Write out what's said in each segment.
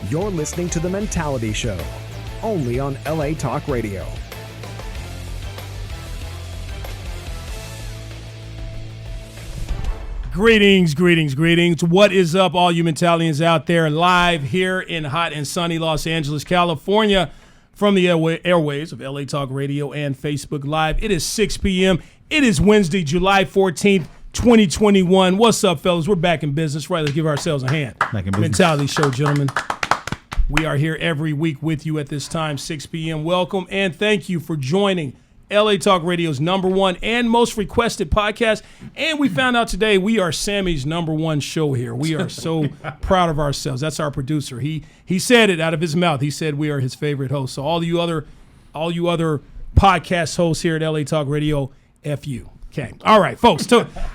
You're listening to The Mentality Show, only on LA Talk Radio. Greetings. What is up, all you Mentalians out there, live here in hot and sunny Los Angeles, California, from the airways of LA Talk Radio and Facebook Live. It is 6 p.m. It is Wednesday, July 14th, 2021. What's up, fellas? We're back in business. Right, let's give ourselves a hand. Back in business. Mentality Show, gentlemen. We are here every week with you at this time, 6 p.m. Welcome, and thank you for joining LA Talk Radio's #1 and most requested podcast. And we found out today we are Sammy's #1 show here. We are so proud of ourselves. That's our producer. He said it out of his mouth. He said we are his favorite host. So all you other podcast hosts here at LA Talk Radio, F you. Okay. All right, folks.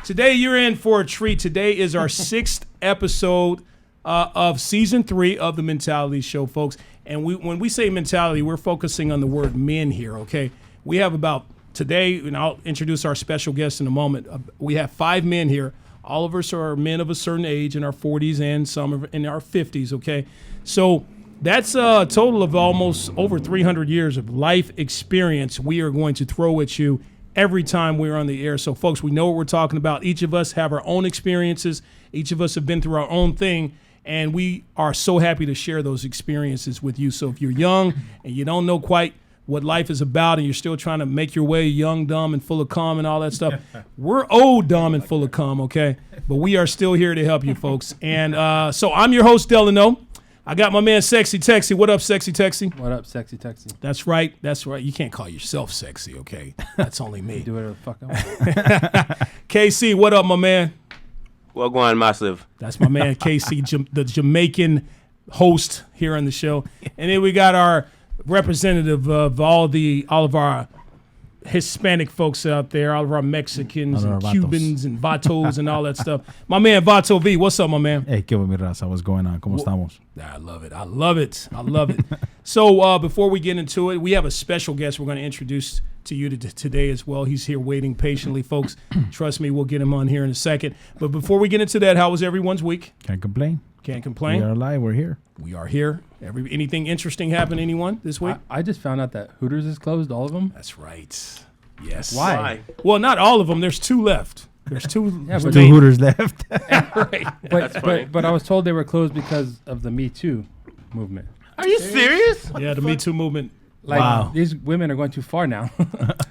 Today you're in for a treat. Today is our 6th episode of season 3 of the Mentality Show, folks. And when we say mentality, we're focusing on the word men here, okay? We have about today, and I'll introduce our special guest in a moment. We have 5 men here. All of us are men of a certain age, in our 40s and some in our 50s, okay? So that's a total of almost over 300 years of life experience we are going to throw at you every time we're on the air. So, folks, we know what we're talking about. Each of us have our own experiences. Each of us have been through our own thing, and we are so happy to share those experiences with you. So if you're young and you don't know quite what life is about and you're still trying to make your way young, dumb, and full of calm and all that stuff, we're old, dumb, and full of calm, okay? But we are still here to help you, folks. And so I'm your host, Delano. I got my man, Sexy Texy. What up, Sexy Texy? What up, Sexy Texy? That's right. You can't call yourself sexy, okay? That's only me. Do whatever the fuck I want. KC, what up, my man? Well, go on, massive. That's my man, KC, the Jamaican host here on the show. And then we got our representative of all of our Hispanic folks out there, all of our Mexicans and Cubans and Vatos and all that stuff. My man, Vato V. What's up, my man? Hey, ¿qué va mi raza? What's going on? ¿Cómo estamos? I love it. So before we get into it, we have a special guest we're going to introduce to you today as well. He's here waiting patiently, folks. Trust me, we'll get him on here in a second. But before we get into that, how was everyone's week? Can't complain. Can't complain. We are alive. We're here. We are here. Anything interesting happen, anyone, this week? I just found out that Hooters is closed, all of them. That's right. Yes. Why? Well, not all of them. There's 2 left. There's 2. Yeah, Two Hooters left. Right. But I was told they were closed because of the Me Too movement. Are you serious? Yeah, the Me Too movement. Like, Wow. These women are going too far now.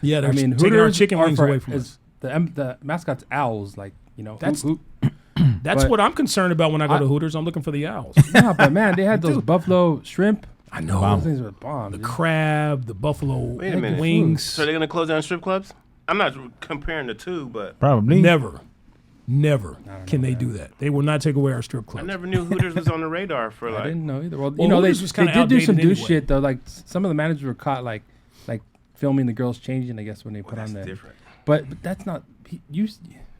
Yeah, they're taking Hooters our chicken wings away from us. The mascot's owls, like, you know. That's hoot. That's But what I'm concerned about when I go to Hooters. I'm looking for the owls. Yeah, but man, they had those buffalo shrimp. I know. Those things were bomb. The dude. crab, the buffalo Wait a minute. wings. So they're going to close down strip clubs? I'm not comparing the two, but Probably. Never can they do that. They will not take away our strip I clubs. never knew Hooters was on the radar for I like. didn't know either. Well, Well, you know, they Hooters was kinda did do some outdated douche anyway. shit though. Like some of the managers were caught like filming the girls changing. I guess when they put That's on that. different. But that's not you.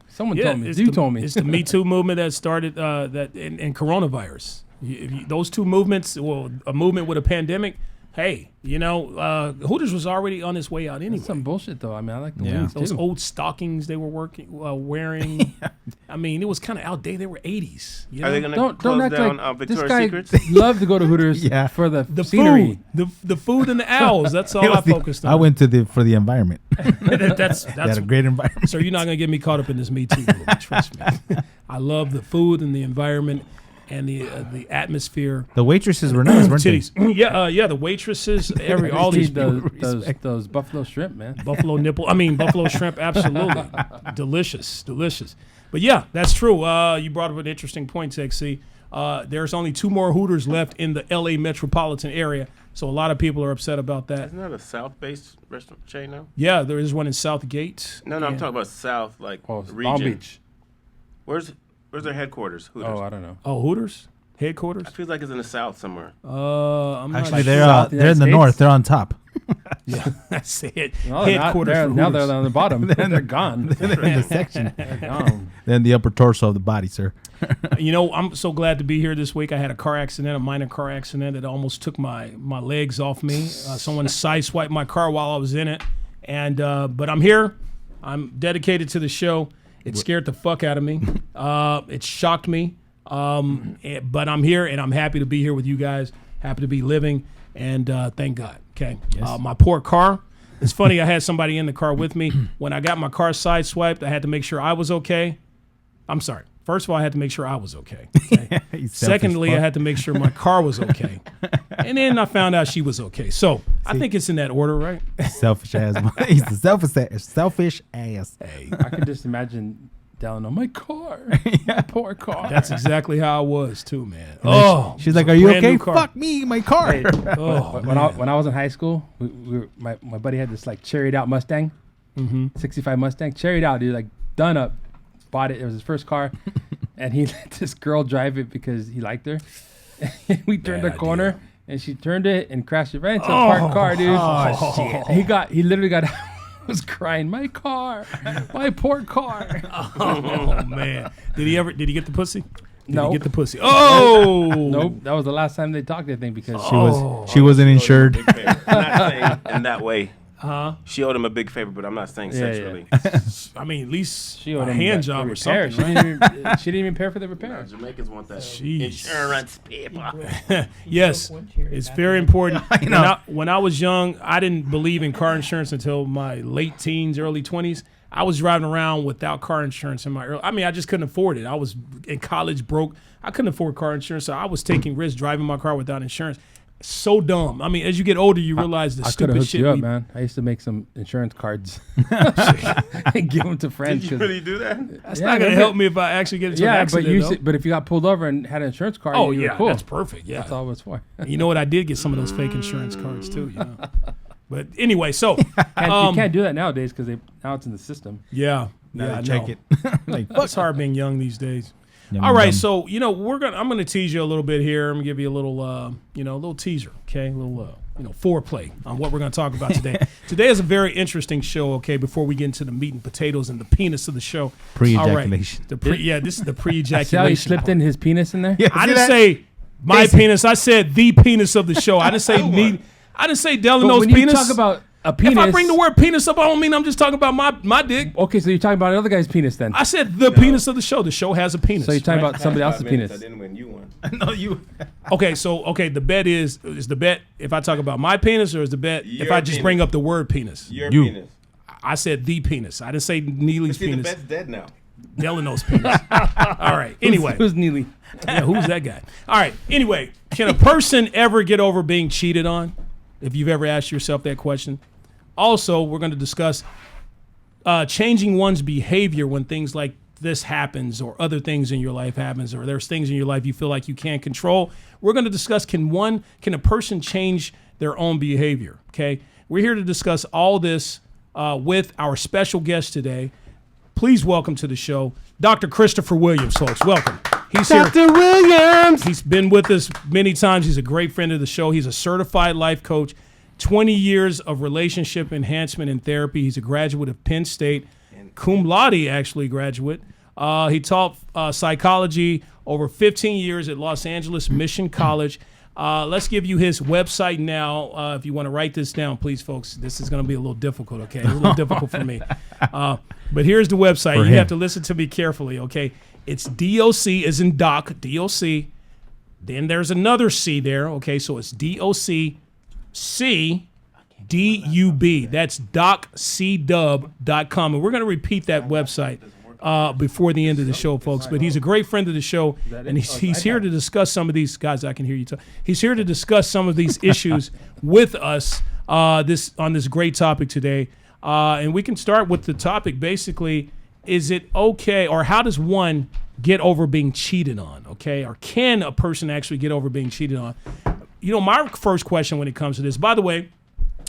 Someone Yeah, told me. it's You the- told me. It's the Me Too movement that started that in coronavirus. Those 2 movements, well, a movement with a pandemic. Hey, Hooters was already on its way out anyway. Some bullshit though. I mean, I like the Yeah. wings Those too. old stockings they were wearing. I mean, it was kind of outdated. They were 80s. You know? Are they going to Don't close act down like this Victoria's guy Secrets? loved to go to Hooters Yeah. for the food, scenery. the food and the owls. That's all I focused on. I went for the environment. that's They had a great environment. so you're not gonna get me caught up in this Me Too movement. Trust me. I love the food and the environment and the atmosphere. The waitresses were nice, weren't they? Titties. Yeah. The waitresses, all these people. those buffalo shrimp, man. Buffalo shrimp, absolutely. delicious. But yeah, that's true. You brought up an interesting point, XC. There's only 2 more Hooters left in the LA metropolitan area, so a lot of people are upset about that. Isn't that a South-based restaurant chain now? Yeah, there is one in Southgate. No, I'm and- talking about South, like region. Long Beach. Where's their headquarters? Hooters. Oh, I don't know. Oh, Hooters headquarters. I feel like it's in the South somewhere. I'm not Actually, sure. they're in the north. They're on top. Yeah, that's it. No, they're not. Headquarters for Now Hooters. they're on the bottom. They're gone. They're in the section. They're gone. Then the upper torso of the body, sir. I'm so glad to be here this week. I had a minor car accident that almost took my legs off me. Someone sideswiped my car while I was in it, and but I'm here. I'm dedicated to the show. It scared the fuck out of me. It shocked me. But I'm here, and I'm happy to be here with you guys. Happy to be living, and thank God. Okay. Yes. My poor car. It's funny. I had somebody in the car with me. When I got my car sideswiped, I had to make sure I was okay. I'm sorry. First of all, I had to make sure I was okay. Secondly, I had to make sure my car was okay. And then I found out she was okay. So I think it's in that order, right? Selfish ass. He's a selfish ass. Hey, I can just imagine Dallin on my car. My poor car. that's exactly how I was too, man. And she's like, it "Are was a you brand okay? new car. Fuck me, my car." Hey, Oh, when I was in high school, my buddy had this like cherried out Mustang, 65 Mustang, cherried out, dude, like done up. Bought it. It was his first car, and he let this girl drive it because he liked her. We turned Bad the corner, idea. and she turned it and crashed it right into a parked car, dude. Oh, shit. He literally got was crying, my car, my poor car. Oh man, did he get the pussy? Did No. he get the pussy? Oh, Nope, that was the last time they talked, I think, because She wasn't insured. Big favor. I'm not saying in that way. Huh? She owed him a big favor, but I'm not saying Yeah, sexually. I mean, at least she owed a him hand the job or repair. something. Right? She didn't even pay for the repair. Jamaicans want that Jeez. insurance paper. Yes, it's very important. When I was young, I didn't believe in car insurance until my late teens, early 20s. I was driving around without car insurance in my early. I mean, I just couldn't afford it. I was in college broke. I couldn't afford car insurance, so I was taking risks driving my car without insurance. So dumb. I mean, as you get older, you realize the I could have stupid hooked shit. you up, we- man. I used to make some insurance cards and give them to friends. Did you 'cause- really do that? That's not gonna help me if I actually get into an Yeah, accident. though. but if you got pulled over and had an insurance card, Oh you yeah, were cool. that's perfect. Yeah, That's all it was for. you know what? I did get some of those fake insurance cards too. You know? But anyway, so You can't do that nowadays because now it's in the system. yeah, Now I they check know. it. Like, fuck. It's hard being young these days. Yeah, All right, dumb. so I'm gonna tease you a little bit here. I'm gonna give you a little a little teaser, okay, a little foreplay on what we're gonna talk about today. Today is a very interesting show. Okay, before we get into the meat and potatoes and the penis of the show, Pre-ejaculation. All right, this is the See how he pre-ejaculation. slipped in his penis in there? Yeah, I see didn't that? say my Basic. penis. I said the penis of the show. I didn't say me. I didn't say But Delano's when you penis. talk about a penis, if I bring the word penis up, I don't mean I'm just talking about my dick. okay, so you're talking about another guy's penis then. I said the penis of the show. The show has a penis. So you're talking right? about somebody else's 5 minutes, penis. I didn't win. You won. No, you. Okay, so the bet is the bet if I talk about my penis or is the bet if Your I just penis. bring up the word penis? Your You. penis. I said the penis. I didn't say Neely's See, the penis. bet's dead now. Delano's penis. All right. Anyway, Who's Neely? yeah, who's that guy? All right. Anyway, can a person ever get over being cheated on? If you've ever asked yourself that question. Also, we're going to discuss changing one's behavior when things like this happens or other things in your life happens or there's things in your life you feel like you can't control. We're going to discuss can a person change their own behavior? Okay. We're here to discuss all this with our special guest today. Please welcome to the show, Dr. Christopher Williams, folks. Welcome. He's here. Dr. Williams! He's been with us many times. He's a great friend of the show. He's a certified life coach, 20 years of relationship enhancement and therapy. He's a graduate of Penn State, cum laude actually graduate. He taught psychology over 15 years at Los Angeles Mission College. Let's give you his website now. If you want to write this down, please, folks. This is going to be a little difficult, okay? It's a little difficult for me. But here's the website. For You him. have to listen to me carefully, okay? It's DOC as in doc, DOC. Then there's another C there, okay? So it's DOC CDUB. That's doccdub.com. And we're going to repeat that website before the end of the show, folks. But he's a great friend of the show, and he's here to discuss some of these guys. I can hear you talk. He's here to discuss some of these issues with us on this great topic today. And we can start with the topic. Basically, is it okay, or how does one get over being cheated on? Okay, or can a person actually get over being cheated on? My first question when it comes to this, by the way,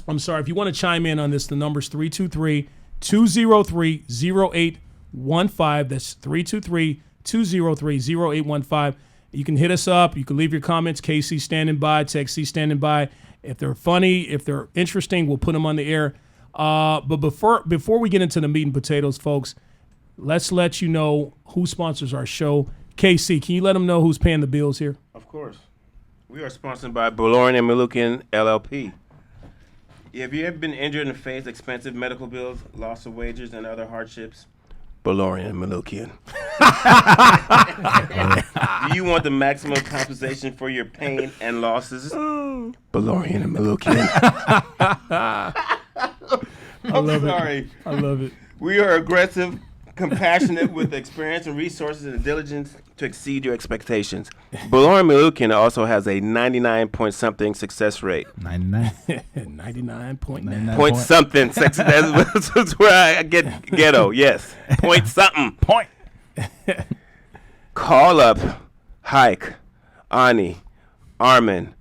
I'm sorry, if you want to chime in on this, the number's 323-203-0815. That's 323-203-0815. You can hit us up. You can leave your comments. KC standing by, Text C standing by. If they're funny, if they're interesting, we'll put them on the air. But before we get into the meat and potatoes, folks, let's let you know who sponsors our show. KC, can you let them know who's paying the bills here? Of course. We are sponsored by Beloryan Manukyan LLP. If you have been injured and faced expensive medical bills, loss of wages, and other hardships, Beloryan Manukyan. Do you want the maximum compensation for your pain and losses? Beloryan Manukyan. I'm sorry. I love it. We are aggressive, compassionate, with experience and resources and diligence to exceed your expectations. Beloryan Manukyan also has a 99-point-something success rate. 99. 99.9. Point something. That's where I get ghetto. Yes. Point something. Point. Call up Hike, Ani, Armin,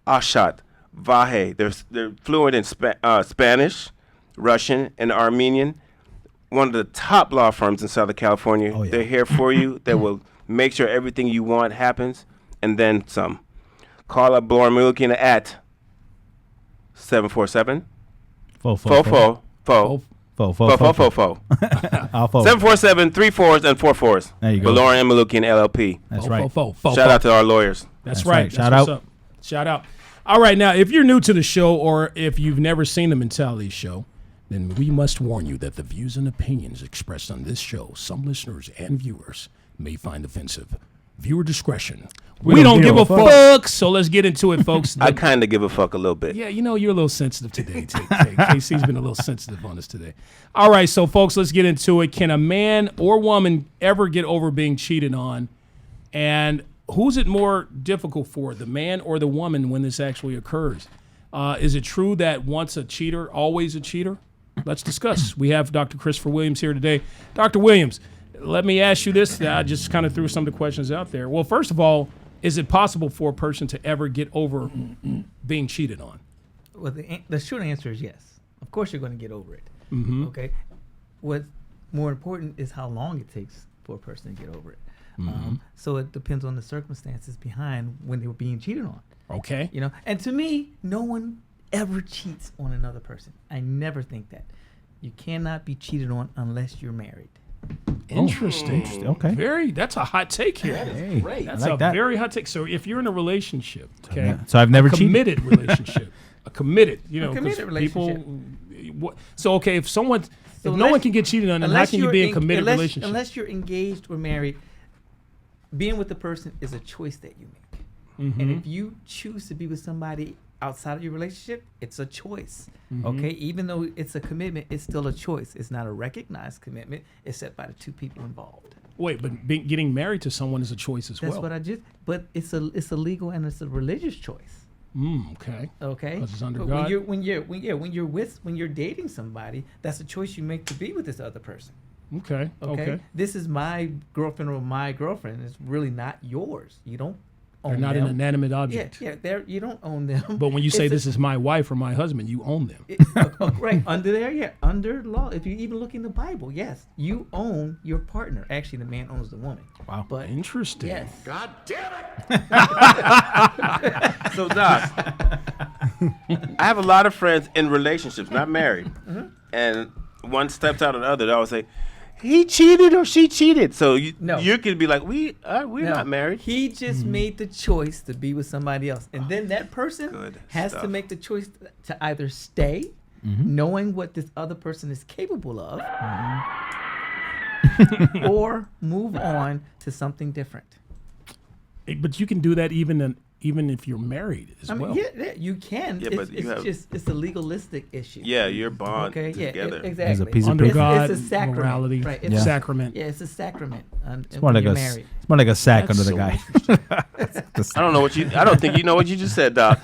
Ashat, Vahe. They're fluent in Spanish, Russian, and Armenian. One of the top law firms in Southern California. Oh, yeah. They're here for you. They will make sure everything you want happens, and then some. Call up Beloryan Manukyan at 747 Fo. 747 3 4s and 4 4s. There you go. Beloryan Manukyan LLP. That's right. Shout out to our lawyers. That's right. right. Shout That's what's out. up. Shout out. All right, now, if you're new to the show or if you've never seen the Mentality Show, then we must warn you that the views and opinions expressed on this show, some listeners and viewers may find offensive. Viewer discretion. We don't give a fuck. So let's get into it, folks. I kind of give a fuck a little bit. Yeah, you know, you're a little sensitive today. KC's been a little sensitive on us today. All right, so folks, let's get into it. Can a man or woman ever get over being cheated on? And who's it more difficult for, the man or the woman, when this actually occurs? Is it true that once a cheater, always a cheater? Let's discuss. We have Dr. Christopher Williams here today. Dr. Williams, let me ask you this. I just kind of threw some of the questions out there. Well, first of all, is it possible for a person to ever get over being cheated on? Well, the short answer is yes. Of course you're going to get over it. Mm-hmm. Okay. What's more important is how long it takes for a person to get over it. So it depends on the circumstances behind when they were being cheated on. Okay. You know, and to me, no one ever cheats on another person. I never think that. You cannot be cheated on unless you're married. Interesting. Okay. That's a hot take here. Hey, That's I like a that. very hot take. So if you're in a relationship, okay, So I've never a cheated. committed relationship, a committed, you know, 'cause committed relationship. So okay, if someone, So if no unless- one can get cheated on, then how can you be in a committed relationship? Unless you're engaged or married, being with the person is a choice that you make. Mm-hmm. And if you choose to be with somebody outside of your relationship, it's a choice. Mm-hmm. Okay? Even though it's a commitment, it's still a choice. It's not a recognized commitment. It's set by the two people involved. Wait, but getting married to someone is a choice as That's well. what I just. But it's a legal and it's a religious choice. Okay. Okay. Because it's under But God. when you're dating somebody, that's a choice you make to be with this other person. Okay. Okay. This is my girlfriend or my girlfriend. It's really not yours. You don't own They're not them. an inanimate object. Yeah. You don't own them. But when you say It's this is my wife or my husband, you own them. right under there, yeah, under law. If you even look in the Bible, yes, you own your partner. Actually, the man owns the woman. Wow. But Interesting. yes, So, Doc, I have a lot of friends in relationships, not married. And one steps out of the other. They always say, he cheated or she cheated. So you could be like, we're not married. He just made the choice to be with somebody else, and then that person Good has stuff. to make the choice to either stay, knowing what this other person is capable of, or move on to something different. But you can do that even if you're married as I mean, well. yeah, you can. Yeah, but you have- It's a legalistic issue. Yeah, you're bond Okay. Yeah. together. Exactly. There's a piece of Under paper. God, it's a sacrament. morality, Right. Yeah. sacrament. Yeah, it's a sacrament. It's more like you're a married. it's more like a sack That's under the so guy. I don't think you know what you just said, Doc.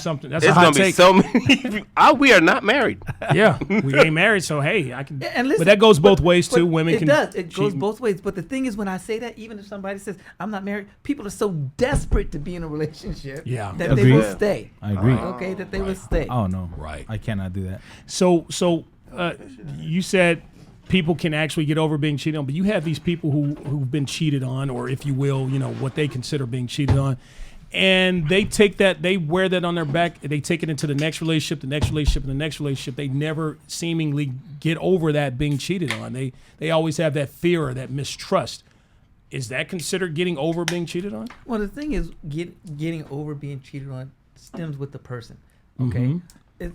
Something. That's It's a hot going to be take. so many. We are not married. Yeah, we ain't married, so hey, I can. Yeah, and listen, but that goes both ways but too. Women it can. does. It goes cheat. both ways. But the thing is, when I say that, even if somebody says I'm not married, people are so desperate to be in a relationship Yeah. that Agreed. they will stay. I agree. Okay, that they will stay. Oh no. Right. I cannot do that. So you said people can actually get over being cheated on, but you have these people who've been cheated on, or if you will, what they consider being cheated on, and they take that, they wear that on their back, they take it into the next relationship, the next relationship, and the next relationship. They never seemingly get over that being cheated on. They always have that fear or that mistrust. Is that considered getting over being cheated on? Well, the thing is, getting over being cheated on stems with the person. Okay,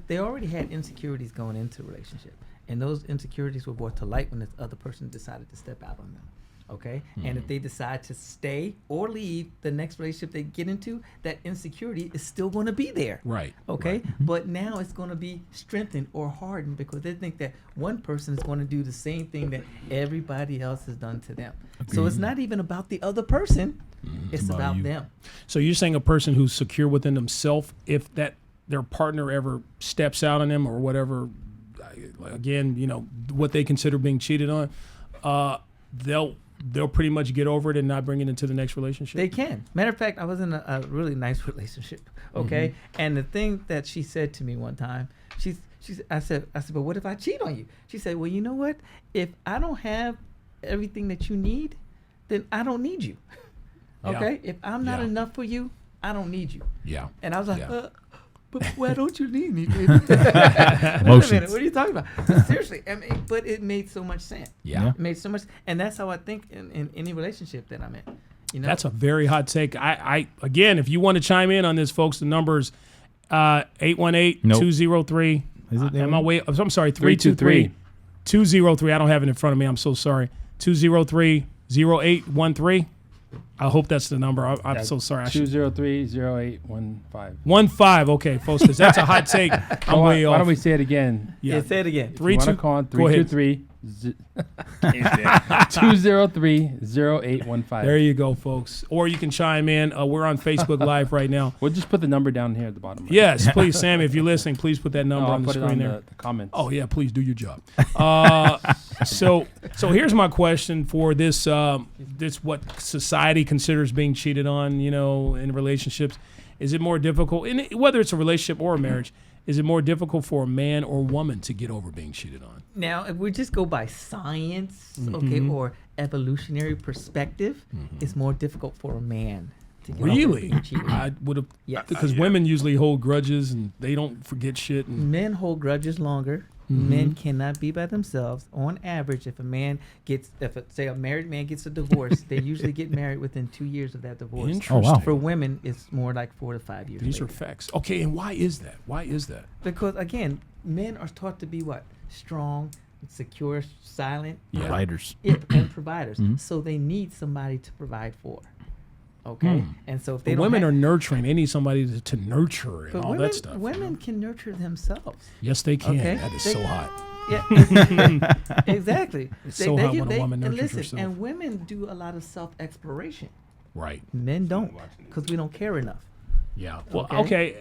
They already had insecurities going into a relationship, And those insecurities were brought to light when this other person decided to step out on them. Okay? And if they decide to stay or leave the next relationship they get into, that insecurity is still going to be there. Right. Okay? But now it's going to be strengthened or hardened because they think that one person is going to do the same thing that everybody else has done to them. So it's not even about the other person. It's about you. them. So you're saying a person who's secure within themselves, if that their partner ever steps out on them or whatever, again, you know, what they consider being cheated on, they'll pretty much get over it and not bring it into the next relationship? They can. Matter of fact, I was in a really nice relationship. Okay, and the thing that she said to me one time, I said, but what if I cheat on you? She said, well, you know what? If I don't have everything that you need, then I don't need you. Okay, if I'm not enough for you, I don't need you. Yeah. And I was like, but why don't you need me, baby? Wait a minute, what are you talking about? Seriously, I mean, but it made so much sense. Yeah. It made so much, and that's how I think in any relationship that I'm in. You know, That's a very hot take. I again, if you want to chime in on this, folks, the number's 818-203. Is it there? I'm sorry, 323-203. I don't have it in front of me. I'm so sorry. 203-0813. I hope that's the number. I'm so sorry. 203-0815. 15. Okay, folks, because that's a hot take. I'm way off. Why don't we say it again? yeah, say it again. 203-0815. There you go, folks. Or you can chime in. We're on Facebook Live right now. We'll just put the number down here at the bottom. Right? Yes, please, Sammy, if you're listening, please put that number I'll on the put it screen on there. the comments. Oh yeah, please do your job. So here's my question for this this what society considers being cheated on, you know, in relationships. Is it more difficult, whether it's a relationship or a marriage, is it more difficult for a man or woman to get over being cheated on? Now, if we just go by science, okay, or evolutionary perspective, it's more difficult for a man to get over Really? being cheated on. I would have, Yes. because women usually hold grudges and they don't forget shit. And, Men hold grudges longer. Men cannot be by themselves. On average, if a married man gets a divorce, they usually get married within 2 years of that divorce. Interesting. Oh, wow. For women, it's more like 4 to 5 years. These are later. facts. Okay, and why is that? Why is that? Because again, men are taught to be what? Strong, secure, silent, Providers. and providers. So they need somebody to provide for. Okay, and so if they But don't women have, are nurturing. They need somebody to nurture and but all that stuff. Women can nurture themselves. Yes, they can. Okay. That is They- so hot. Yeah, exactly. It's so hot when a woman and nurtures listen, herself. and women do a lot of self-exploration. Right. Men don't, because we don't care enough. Yeah. Well, Okay. okay.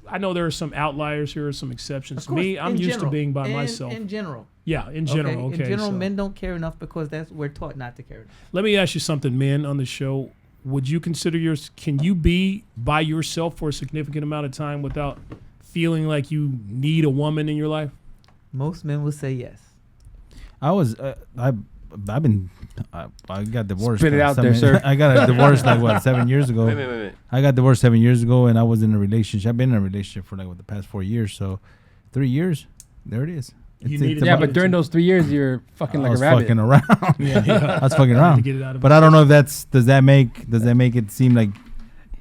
I know there are some outliers here, some exceptions. Of course, Me, I'm in used general, to being by in- myself. In general. Yeah, in general. Okay. In general, so men don't care enough because we're taught not to care enough. let me ask you something, men on the show. Would you consider can you be by yourself for a significant amount of time without feeling like you need a woman in your life? Most men will say yes. I got divorced. Spit it out there, sir. I got a divorce 7 years ago. Wait. I got divorced 7 years ago, and I was in a relationship. I've been in a relationship for the past 4 years. So 3 years, there it is. You needed Yeah, somebody but during those 3 years, you're fucking I like was a rabbit. fucking around. Yeah. I was fucking To around. get it out of But I don't know if does that make it seem like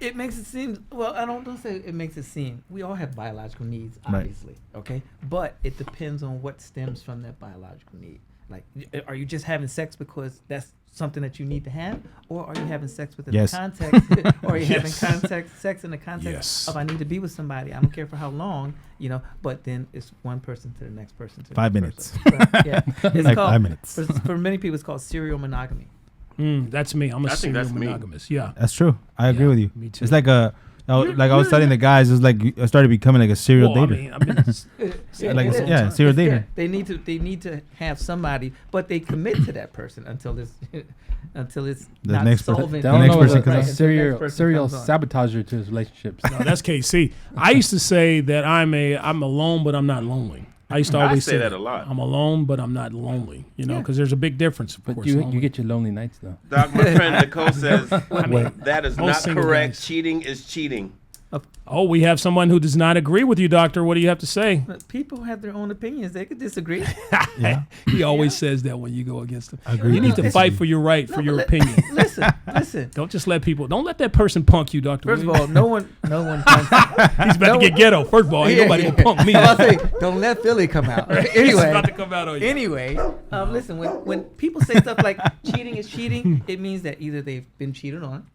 It makes it seem, well, I don't say it makes it seem. We all have biological needs, Right. obviously, okay? But it depends on what stems from that biological need. Like, are you just having sex because that's something that you need to have? Or are you having sex within Yes. the context, or are you Yes. having sex in the context Yes. of I need to be with somebody, I don't care for how long, but then it's one person to the next person to the 5 next minutes. person. Right, yeah. It's Like called, 5 minutes. For many people, it's called serial monogamy. That's me. I'm a I think serial that's me. monogamous. Yeah. that's true. I agree Yeah, with you. me too. It's like I was studying the guys. It's like I started becoming like a serial Well, dater. I've been Like, It is. yeah, serial It's dater. there. They need to have somebody, but they commit to that person until it's The not next per- solvent. They The don't next know person what comes a on. serial comes on. sabotager to his relationships. No, that's KC. I used to say that I'm alone, but I'm not lonely. I used to I always say that a lot. I'm alone, but I'm not lonely. Because there's a big difference. Of But course, you lonely. get your lonely nights though. Doc, my friend Nicole says I mean, that is most not single correct. guys. Cheating is cheating. Oh, we have someone who does not agree with you, Doctor. What do you have to say? People have their own opinions. They could disagree. He always says that when you go against him. Agree. You need to fight for your right, for your opinion. Listen. Don't let that person punk you, Doctor. First of all, no one. He's about to get ghetto. First of all, ain't nobody gonna punk me. I'll say, don't let Philly come out. He's Anyway, about to come out on you. Anyway, listen. When people say stuff like cheating is cheating, it means that either they've been cheated on,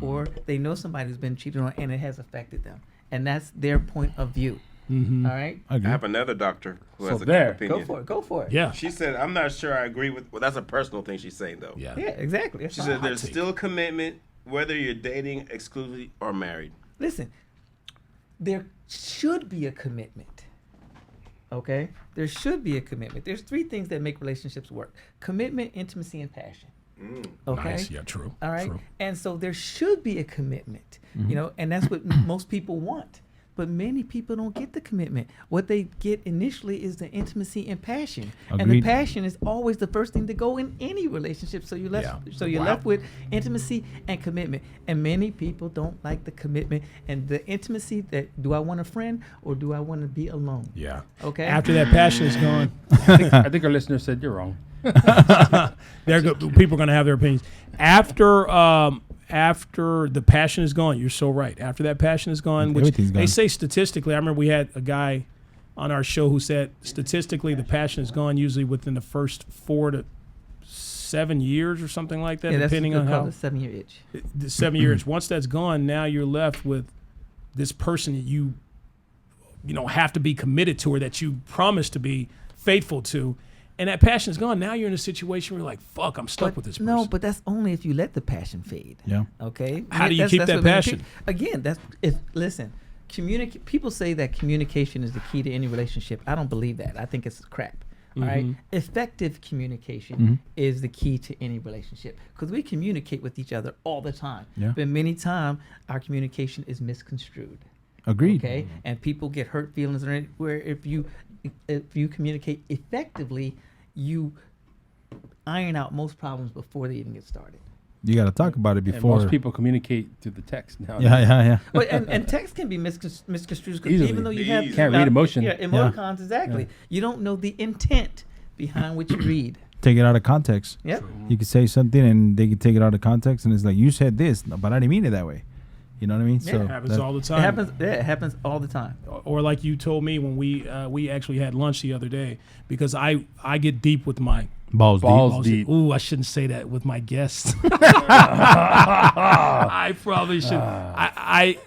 or they know somebody who's been cheated on and it has affected them, and that's their point of view. All right. I have another doctor who has a there. opinion. Go for it. Yeah. She said, "I'm not sure I agree with." Well, that's a personal thing she's saying, though. Yeah. Yeah, exactly. That's She fine. said, "There's still commitment, whether you're dating exclusively or married." Listen, there should be a commitment. Okay? There should be a commitment. There's 3 things that make relationships work: commitment, intimacy, and passion. Okay? Nice. Yeah, true. All right? True. And so there should be a commitment, and that's what most people want. But many people don't get the commitment. What they get initially is the intimacy and passion. And the Agreed. passion is always the first thing to go in any relationship. So you're left with intimacy and commitment. And many people don't like the commitment and the intimacy that, do I want a friend or do I want to be alone? Yeah. Okay. After that passion is gone, I think our listener said you're wrong. people are going to have their opinions. After the passion is gone, you're so right. After that passion is gone, which Everything's they gone. say statistically, I remember we had a guy on our show who said statistically the passion is gone usually within the first 4 to 7 years or something like that, yeah, that's depending on called how the 7-year itch. the 7 years. Once that's gone, now you're left with this person that you have to be committed to, or that you promised to be faithful to. And that passion's gone. Now you're in a situation where you're like, fuck, I'm stuck with this person. No, but that's only if you let the passion fade. Yeah. Okay. How do you keep that what many passion? Again, listen. People say that communication is the key to any relationship. I don't believe that. I think it's crap. All right. Effective communication is the key to any relationship, because we communicate with each other all the time. Yeah. But many times our communication is misconstrued. Agreed. Okay. And people get hurt feelings, where if you communicate effectively, you iron out most problems before they even get started. You got to talk about it And before. most people communicate through the text now. Yeah. Well, and text can be misconstrued, because Easily. even though you have Can't read emotion. Yeah, emoticons, exactly. Yeah. You don't know the intent behind what you read. Take it out of context. Yep. You could say something and they could take it out of context, and it's like, you said this, but I didn't mean it that way. You know what I mean? Yeah. So It happens all the time. It happens all the time. Or like you told me when we actually had lunch the other day, because I get deep with my balls deep. Ooh, I shouldn't say that with my guests. I probably should. I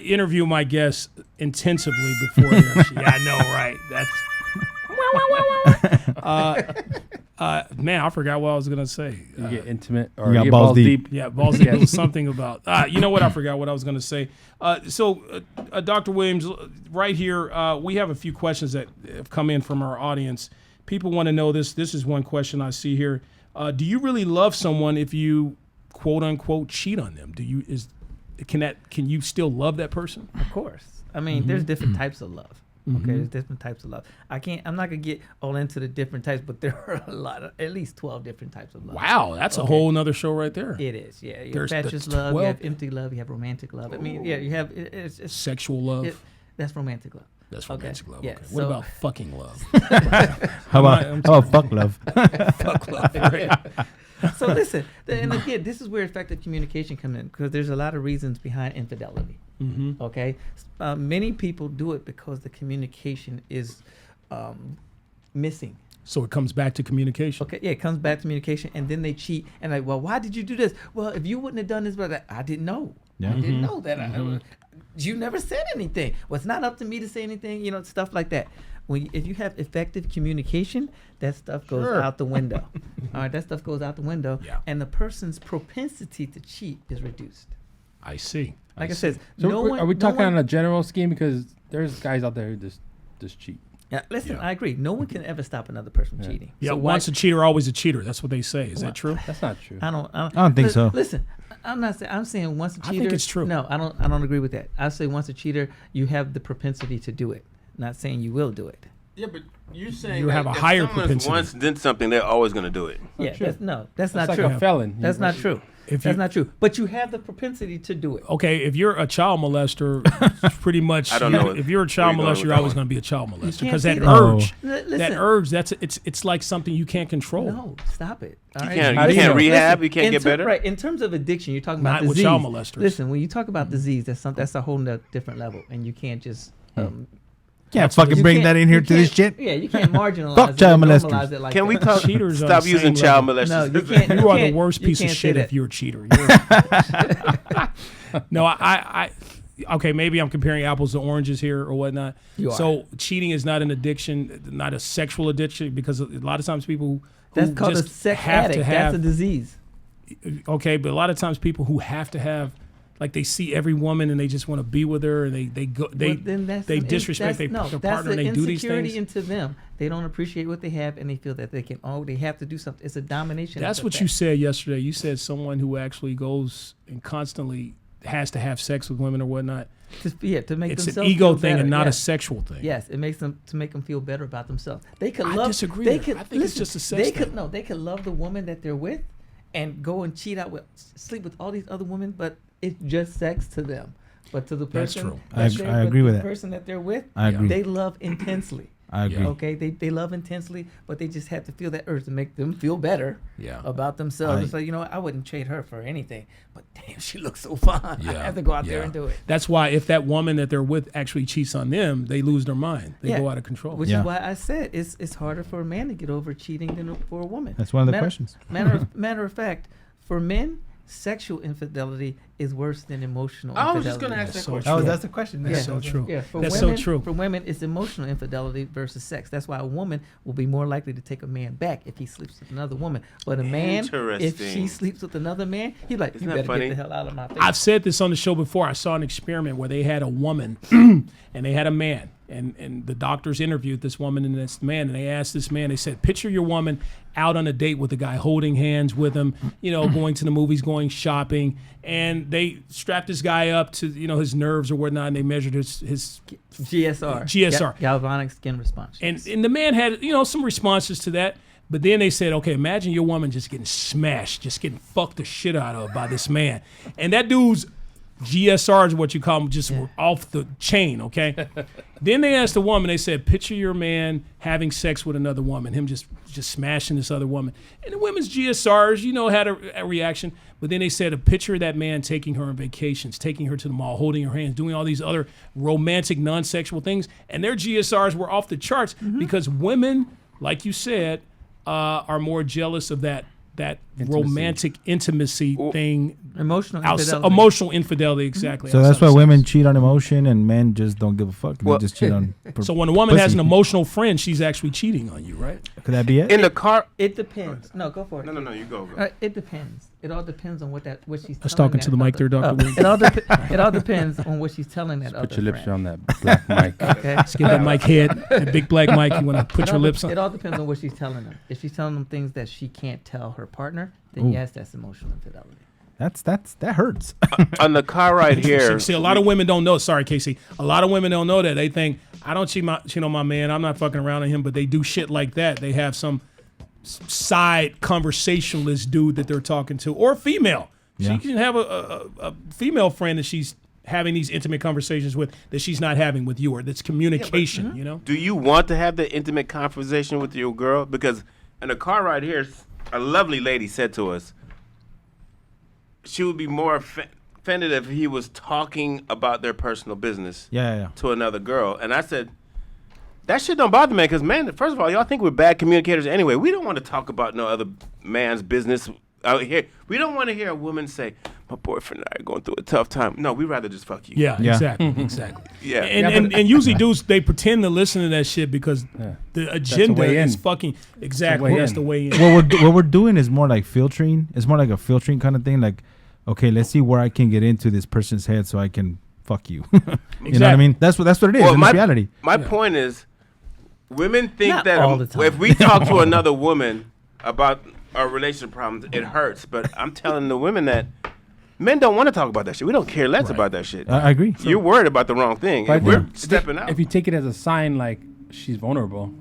interview my guests intensively before they're. Yeah, I know, right? That's. Man, I forgot what I was gonna say. You get intimate, or You you got get balls balls deep. deep. Yeah, balls deep. It was something about. You know what? I forgot what I was going to say. So, Dr. Williams, right here, we have a few questions that have come in from our audience. People want to know this. This is one question I see here. Do you really love someone if you quote unquote cheat on them? Can you still love that person? Of course. I mean, there's different types of love. Okay, there's different types of love. I'm not gonna get all into the different types, but there are at least 12 different types of love. Wow, that's a whole nother show right there. It is, yeah. You There's have the fatuous love, you 12 have empty love, you have romantic love. I mean, yeah, you have it's Sexual love. that's romantic love. That's romantic love. Yeah, Okay. What so- about fucking love? How about fuck love? Fuck love. Right? So listen, and again, this is where effective communication comes in, because there's a lot of reasons behind infidelity. Okay, many people do it because the communication is missing. So it comes back to communication. Okay, yeah, it comes back to communication, and then they cheat, and like, well, why did you do this? Well, if you wouldn't have done this, but I didn't know. Yeah. I didn't know that. You never said anything. Well, it's not up to me to say anything. Stuff like that. If you have effective communication, that stuff goes out the window. All right, that stuff goes out the window, and the person's propensity to cheat is reduced. I see. Like I said, So are we talking on a general scheme? Because there's guys out there who just cheat. Yeah, listen, I agree. No one can ever stop another person from cheating. Yeah, So once a cheater, always a cheater. That's what they say. Is that true? That's not true. I don't think so. Listen, I'm saying once a cheater. I think it's true. No, I don't agree with that. I say once a cheater, you have the propensity to do it. Not saying you will do it. Yeah, but you're saying You have a if higher someone propensity. once did something, they're always going to do it. Yeah, that's not That's like true. a felon. That's not true. If That's you- not true. But you have the propensity to do it. Okay, if you're a child molester, pretty much. I don't know If you're a child where you're going molester, with you're that always one. going to be a child molester can't because say that that. urge, Listen. that urge, it's like something you can't control. No, stop it. All You right? can't, How do you you can't know? rehab. You can't in get better. Right. In terms of addiction, you're talking about Not with disease. child molesters. Listen, when you talk about disease, that's a whole different level, and you can't just. Can't fucking you bring can't- that in you here to this can't- shit. Yeah, you can't marginalize Fuck it. child and molesters. normalize it like Can we that. talk? Cheaters on Stop the using same child level. molesters. No, you can't. You are the can't- worst you piece of can't say shit that. if you're a cheater. No, I okay, maybe I'm comparing apples to oranges here or whatnot. You are. So cheating is not an addiction, not a sexual addiction, because a lot of times people who That's called a just sex have addict. to That's have a disease. okay, but a lot of times people who have to have, like, they see every woman and they just want to be with her, and they Well, then that's they an disrespect their that's partner and they the do these insecurity things. into them. They don't appreciate what they have, and they feel that they have to do something. It's a domination. That's what you said yesterday. You said someone who actually goes and constantly has to have sex with women or whatnot. to make It's an themselves ego feel thing better. and not a Yes. sexual thing. Yes, it makes them to make them feel better about themselves. They could I love. disagree They there. could I think it's listen, just a sex They could thing. no. They could love the woman that they're with, and go and cheat out with, sleep with all these other women, but it's just sex to them. But to the That's person, true. I agree with the that. person that they're with, I agree. they love intensely. I agree. Okay, they love intensely, but they just have to feel that urge to make them feel better Yeah. about themselves. I- It's like, I wouldn't trade her for anything, but damn, she looks so fine. I have to go out there Yeah. and do it. That's why if that woman that they're with actually cheats on them, they lose their mind. They Yeah. go out of control. Which Yeah. is why I said it's harder for a man to get over cheating than for a woman. That's one of the Matter- questions. Matter of fact, for men, sexual infidelity is worse than emotional I infidelity. was just going to ask that so question. true. that's the question. That's so true. Yeah, for That's women, so true. For women, it's emotional infidelity versus sex. That's why a woman will be more likely to take a man back if he sleeps with another woman. But a man, if Interesting. she sleeps with another man, he's like, Isn't you that better funny? get the hell out of my face. I've said this on the show before. I saw an experiment where they had a woman and they had a man. And the doctors interviewed this woman and this man, and they asked this man, they said, picture your woman out on a date with a guy, holding hands with him, going to the movies, going shopping. And they strapped this guy up to, his nerves or whatnot, and they measured his GSR. GSR. Galvanic skin response. and the man had, some responses to that. But then they said, okay, imagine your woman just getting smashed, just getting fucked the shit out of by this man. And that dude's GSR is what you call them, just were off the chain, okay? Then they asked the woman, they said, picture your man having sex with another woman, him just smashing this other woman. And the women's GSRs, had a reaction. But then they said, a picture of that man taking her on vacations, taking her to the mall, holding her hands, doing all these other romantic, non-sexual things. And their GSRs were off the charts because women, like you said, are more jealous of that romantic intimacy thing. Emotional Outside, infidelity. emotional infidelity, exactly. So outside that's why of sex. women cheat on emotion and men just don't give a fuck. Well- They just cheat on. So when a woman has pussy. an emotional friend, she's actually cheating on you, right? Could that be it? In the car. It depends. No, go for it. No, you go. It depends. It all depends on what she's. I was telling talking that to the mic there, other- Dr. Lee. It all depends on what she's telling that other Put your lips friend. on that black mic. Okay. Let's get that mic head, that big black mic. You want to put It your all lips It on. all depends on what she's telling them. If she's telling them things that she can't tell her partner, then Ooh. yes, that's emotional infidelity. That hurts. On the car ride here. See, a lot of women don't know. Sorry, Casey. A lot of women don't know that. They think I don't cheat on my man. I'm not fucking around on him. But they do shit like that. They have some side conversationalist dude that they're talking to, or female. Yeah. She can have a female friend that she's having these intimate conversations with that she's not having with you, or that's communication. Do you want to have the intimate conversation with your girl? Because in a car ride here, a lovely lady said to us, she would be more offended if he was talking about their personal business Yeah. to another girl. And I said, that shit don't bother me, because, man, first of all, y'all think we're bad communicators anyway. We don't want to talk about no other man's business out here. We don't want to hear a woman say, my boyfriend and I are going through a tough time. No, we'd rather just fuck you. Yeah, Yeah. exactly. Yeah. And usually dudes, they pretend to listen to that shit because the agenda way is in. fucking exactly. way That's in. the way in. What we're doing is more like filtering. It's more like a filtering kind of thing. Like, okay, let's see where I can get into this person's head so I can fuck you. You know what I Exactly. mean? That's what it is. Well, in my reality. point is, women think Not that all the time. if we talk to another woman about our relationship problems, it hurts. But I'm telling the women that men don't want to talk about that shit. We don't care less about that shit. I agree. You're worried about the wrong thing. But If we're if stepping out. If you take it as a sign, like she's vulnerable.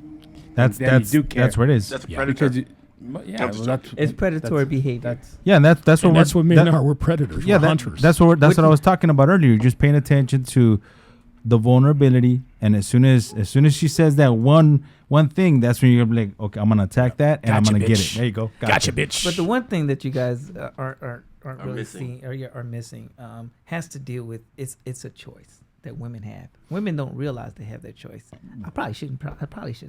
That's then you do care. that's what it is. That's a Yeah. predator. Because It's predatory behavior. Yeah, and that's what That's what men that- are. We're predators. Yeah, We're hunters. that's what I was talking about earlier. Just paying attention to the vulnerability, and as soon as she says that one thing, that's when you're gonna be like, okay, I'm gonna attack that, and I'm Gotcha, gonna get bitch. it. There you go. Gotcha, bitch. But the one thing that you guys aren't really missing. seeing or are missing has to deal with it's a choice that women have. Women don't realize they have that choice. I probably shouldn't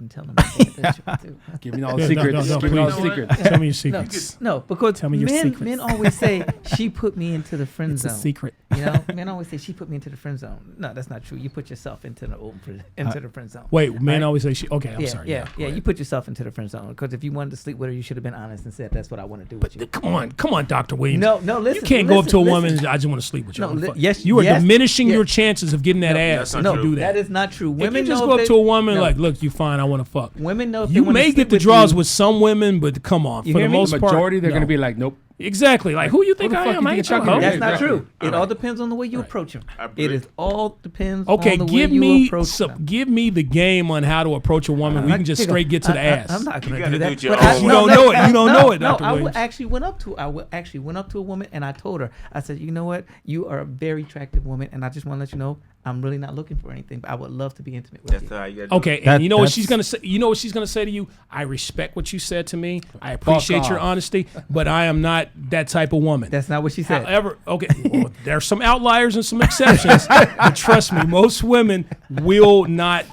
tell them that they have that choice too. give me all the No, secrets. no, Give me all the please. secrets. Tell me your No, secrets. no, because Tell me your secrets. men always say she put me into the friend It's a zone. secret. You know, men always say she put me into the friend zone. No, that's not true. You put yourself into the friend zone. Wait, men Right? always say she. Okay, I'm yeah, sorry. yeah. go ahead. You put yourself into the friend zone because if you wanted to sleep with her, you should have been honest and said, "That's what I want to do with you." But come on, Dr. Williams. No, listen. You can't go up to a listen, woman listen. and I just want to sleep with you. No, I wanna li- fuck. yes, you are yes, diminishing yeah. your chances of getting that No, ass that's if not you true. do that. That is not true. If Women you just know go if up to a woman no. like, look, you fine, I want to fuck. Women know if You they wanna may sleep get the with draws you. with some women, but come on, You for hear the me? most The part, majority, they're no. gonna be like, nope. Exactly. Like, who you think the I fuck am? you I think ain't you're trying talking to to? That's not Exactly. true. It All all right. depends on the way you approach them. I It agree. is all depends Okay, on the give way you me approach them. give me the game on how to approach a woman. We can just straight get to the ass. I'm not You going gotta to do do that. it your But I- own You way. don't know it. You don't know it, No, Dr. I Williams. actually went up to a woman and I told her. I said, you know what? You are a very attractive woman, and I just want to let you know I'm really not looking for anything, but I would love to be intimate with That's you. how you gotta do Okay, it. and you know what that's- she's gonna say. You know what she's gonna say to you. I respect what you said to me. I appreciate your off. honesty, but I am not that type of woman. That's not what she said. However, okay, well, there are some outliers and some exceptions, but trust me, most women will not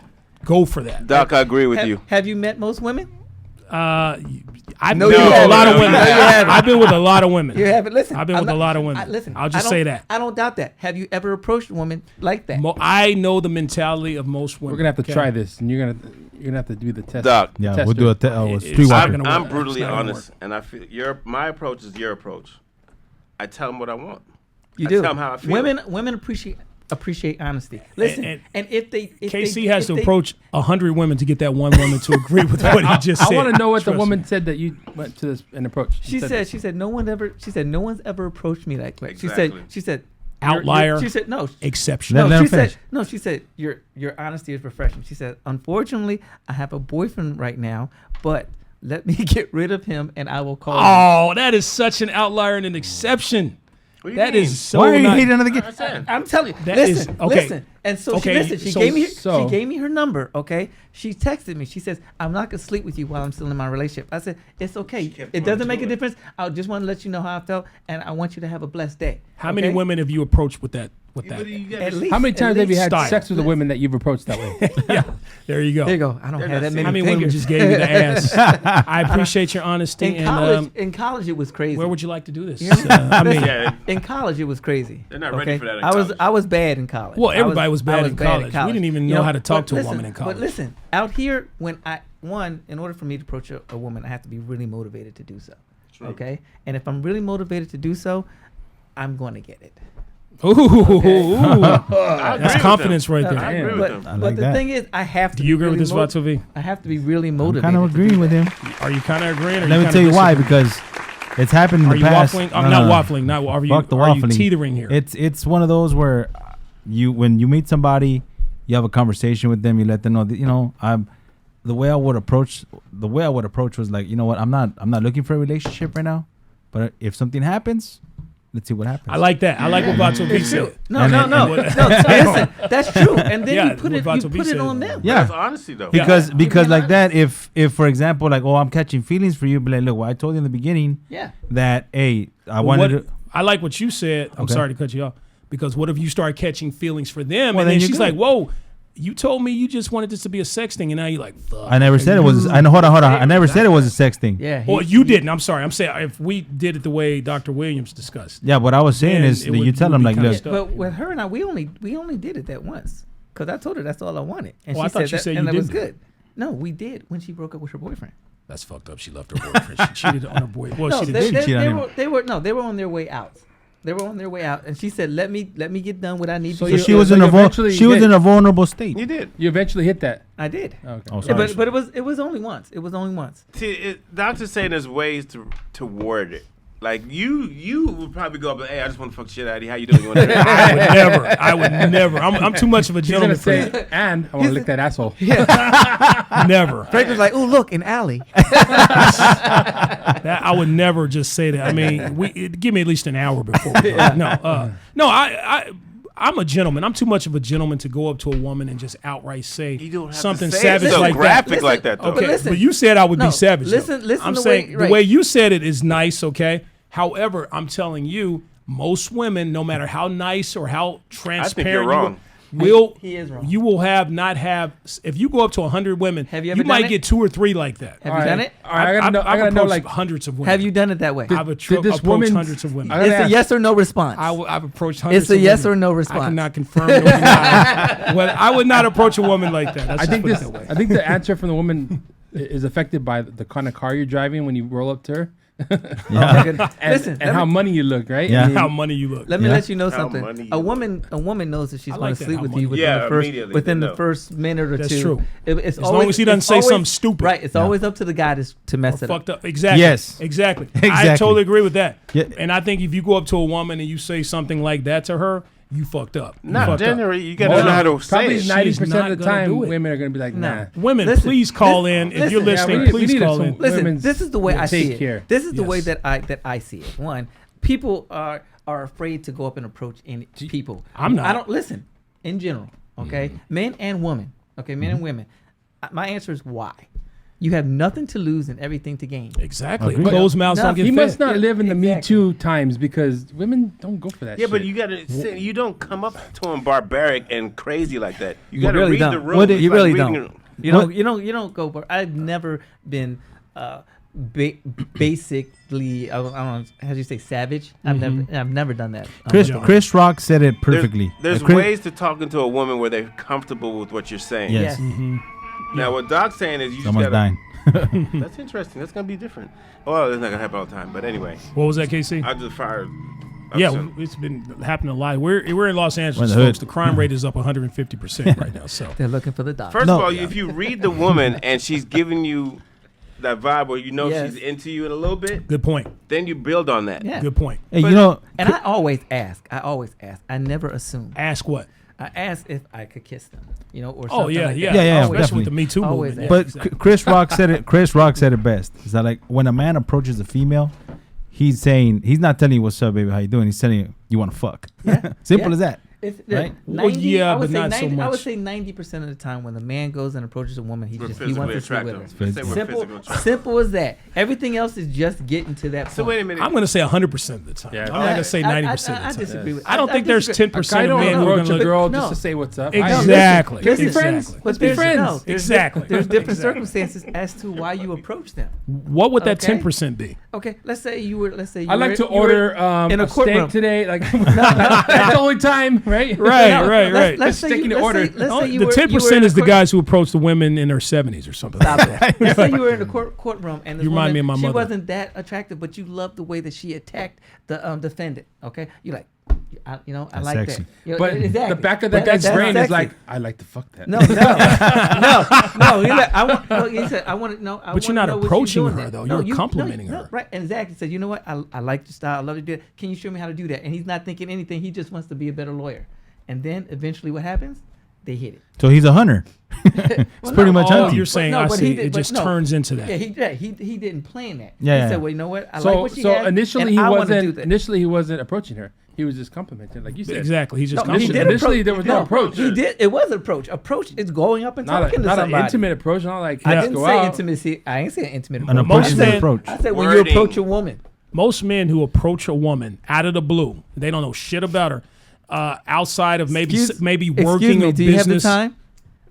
go for that. Doc, I agree with you. Have you met most women? I've No, been you with a haven't. lot of No, women. you haven't. I've been with a lot of women. You haven't. Listen, I've been I'm with a lot of women. Listen, I'll just I say don't- that. I don't doubt that. Have you ever approached a woman like that? I know the mentality of most women. We're gonna have to okay? try this, and you're gonna have to do the test. Doc, Yeah, Tester. we'll do a It's street not walker. gonna I'm work. brutally It's not gonna honest, and I feel my approach is your approach. I tell them what I want. You I do. tell 'em how I feel. Women appreciate honesty. Listen, And- and if they KC has to approach 100 women to get that one woman to agree with what he just said. I want to know what the Trust woman me. said that you went to this and approached. She said this. she said no one's ever approached me like that. Exactly. She said Outlier. She said no. Exception. Let No, him she said finish. no. She said your honesty is refreshing. She said, unfortunately, I have a boyfriend right now, but let me get rid of him and I will call you. Oh, that is such an outlier and an exception. What do you That mean? is so Why are you not- hating on the game? I'm saying. I'm telling you. That Listen, is- okay. listen. And so Okay, she so- gave me so- she gave me her number. Okay, she texted me. She says, "I'm not gonna sleep with you while I'm still in my relationship." I said, "It's okay. kept It going doesn't make to a it. difference. I just want to let you know how I felt, and I want you to have a blessed day." How many Okay? women have you approached with that? With that? At least. How many at times have you least- had Style. sex with the women that you've approached that way? Yeah, there you go. There you go. I don't They're have not that many. How many women fingers. just gave you the ass? I appreciate your honesty. In college, it was crazy. Where would you like to do this? You know? I mean, Yeah, In college, it was crazy. They're not ready for that in I college. was bad in college. Well, I everybody was bad in college. We didn't even You know how to talk but to a listen, woman in college. But listen, out here, in order for me to approach a woman, I have to be really motivated to do so. True. Okay, and if I'm really motivated to do so, I'm going to get it. ooh, I agree that's with confidence them. right I there. agree with But, them. I but like the that. thing is, I have to. Do you be agree with really this, Vato V? I have to be really I'm motivated. kind of to do agreeing that. with him. Are you kind of agreeing? Or Let you me tell you kinda why, disagreeing? because it's happened in Are the you past. waffling? I'm not waffling. Not are you? Fuck the Are you waffling. teetering here? It's one of those where when you meet somebody, you have a conversation with them, you let them know that the way I would approach was like, you know what, I'm not looking for a relationship right now, but if something happens, let's see what happens. I like that. I like what Vato V It's true. said. No, And no, then- no. Listen, that's true. And then Yeah, you put what it Vato V said. on them. Yeah. That's honesty, though. because being like that, honest. if for example, like, oh, I'm catching feelings for you, but like, look, well, I told you in the beginning Yeah. that, hey, I Well, wanted to. I like what you said. I'm Okay. sorry to cut you off. Because what if you start catching feelings for them, Well, and then then you're she's good. like, "Whoa, you told me you just wanted this to be a sex thing, and now you're like, fuck." I never said it was. I know. Hold on. I never said it was a sex thing. Yeah. Well, you didn't. I'm sorry. I'm saying if we did it the way Dr. Williams discussed. Yeah, what I was saying Then is it that would- you tell you would them be like, kinda look, stuck. But with her and I, we only did it that once, because I told her that's all I wanted, and Oh, I she thought said you that, said and you that was didn't. good. No, we did when she broke up with her boyfriend. That's fucked up. She left her boyfriend. She cheated on her boy. Well, No, she they, didn't. didn't cheat on him. they were on their way out. They were on their way out, and she said, "Let me get done what I need So to so do." she was so in you a eventually she was hit- in a vulnerable state. You did. You eventually hit that. I did. Okay. Oh, Yeah, sorry. but it was only once. It was only once. See, Doctor's saying there's ways to word it. Like you would probably go up and, hey, I just want to fuck the shit out of you. How you doing? You want to I would never. I'm too much of a He's gonna gentleman for that. say, and I want to lick that asshole. Never. Frank was like, "Oh, look, an alley." That I would never just say that. I mean, give me at least an hour before we go. No, I'm a gentleman. I'm too much of a gentleman to go up to a woman and just outright say You don't have something to say savage it so like graphic that. like that, though. Okay, listen. but you said I would No, be savage. listen- though. listen I'm the saying way- the right. way you said it is nice. Okay. However, I'm telling you, most women, no matter how nice or how transparent you're wrong. He is wrong. You will not have. If you go up to 100 women, Have you ever might done it? get 2 or 3 like that. Have you done it? All right, I gotta know. I I've gotta know. approached Like, hundreds of women. Have you done it that way? I've this approached woman's- hundreds of women. I gotta It's a ask- yes or no response. I've approached hundreds It's a of yes women. or no I response. cannot confirm nor deny. Well, I would not approach a woman like that. Let's I just think put it this. that way. I think the answer from the woman is affected by the kind of car you're driving when you roll up to her, Oh, and, Listen, and how money you look, right? Yeah. I mean, How money you look. Let me Yeah. let you know How something. money A you woman knows that she's I going like to that, sleep how with money you you within look. the first Immediately, within they the know. first minute or That's two. true. It's As always, long as he doesn't it's say always- something stupid. Right. It's Yeah. always up to the guy to mess it up. Fucked up. Exactly. Yes. Exactly. I Exactly. totally agree with that. Yeah. And I think if you go up to a woman and you say something like that to her, you fucked up. You Not fucked up. generally. You got to Well, know how to say probably it. 90% not of the gonna time, do it. women are gonna be like, nah. Women, Listen, please call listen, in. If you're listen. listening, Yeah, we please needed call some- in. Listen, Women's this is the way I see take it. care. This is the way Yes. that I see it. One, people are afraid to go up and approach any people. I'm not. I don't listen. In general, okay, men and women, okay, men and women. My answer is why. You have nothing to lose and everything to gain. Exactly. Agreed. Closed mouths No, don't get He fed. must not live in the Me Exactly. Too times because women don't go for that. Yeah, shit. but you got to. You don't come up to him barbaric and crazy like that. You You got to really read don't. the room. What It's You like really reading don't. a- You don't go. I've never been basically. I don't know how do you say savage. I've never done that. Chris Rock said it perfectly. There's Chris- ways to talk into a woman where they're comfortable with what you're saying. Yes. Yes. Now, what Doc's saying is you just Someone's got to. dying. That's interesting. That's gonna be different. Well, that's not gonna happen all the time. But anyway, What was that, KC? I just fired. Yeah, it's been happening a lot. We're in Los Angeles, We're in the folks. hood. The crime rate is up 150% right now. So They're looking for the dog. First No. of all, if you read the woman and she's giving you that vibe where you know Yes. she's into you in a little bit, good point. then you build on that. Yeah. Good point. Hey, But- you know, And I always ask. I never assume. Ask what? I ask if I could kiss them. Or Oh something yeah, like yeah, that. Yeah, Especially definitely. with the Me Too Always movement. ask. Yeah, but Chris Rock said it. Chris Rock said it best. Is that like when a man approaches a female, he's not telling you what's up, baby, how you doing. He's telling you want to fuck. Simple Yeah. as that. It's, Right? 90, Well, yeah, I would but say not so 90, I would much. say 90% of the time when the man goes and approaches a woman, he We're wants physically to sleep with attractive. her. Let's say we're Simple, physically attractive. simple as that. Everything else is just getting to that point. So wait a minute. I'm going to say 100% of the time. Yeah. I'm not going to say 90% I of the time. disagree with. I don't think there's disagree. 10% I of don't men who are approach going a to girl No. just to say what's up. Exactly. Let's be Exactly. friends. But Let's be there's- friends. no, there's Exactly. There's different Exactly. circumstances as to why you approach them. What would that Okay. 10% be? Okay, let's say you were. I like to order in a a steak courtroom. today. Like that's the only time, right? Right. Let's say sticking you, to order. Let's say you The were, 10% is the guys who approach the women in their 70s or something. Stop it. Let's say you were in the courtroom and this You remind woman, me of my she mother. wasn't that attractive, but you loved the way that she attacked the defendant. Okay, you like, I That's like sexy. that. But exactly. the back of the That's guy's brain is sexy. like, I like to fuck that. No. He like, I want. No, he said, I want to know. But you're not approaching her, though. You're complimenting her. Right. And Zach said, you know what? I like your style. I love to do that. Can you show me how to do that? And he's not thinking anything. He just wants to be a better lawyer. And then eventually, what happens? They hit it. So he's a hunter. It's pretty much Oh, hunting. you're saying, I but see. he did- It but just no. turns into that. Yeah, he didn't plan that. Yeah, He yeah. said, well, you know what? I like So what she has, initially and he I wanna do wasn't that. initially he wasn't approaching her. He was just complimenting, like you said. Exactly. He's just No, he complimenting. did Initially, approach- there was no approach. He did. It was an approach. Approach is going up and Not talking to not an somebody. intimate approach. Not like I let's didn't go say out. intimacy. I ain't saying intimate An approach. approach is Most an men- approach. I said when Wording. you approach a woman. Most men who approach a woman out of the blue, they don't know shit about her, outside of maybe Excuse working me, or do you have the business. time?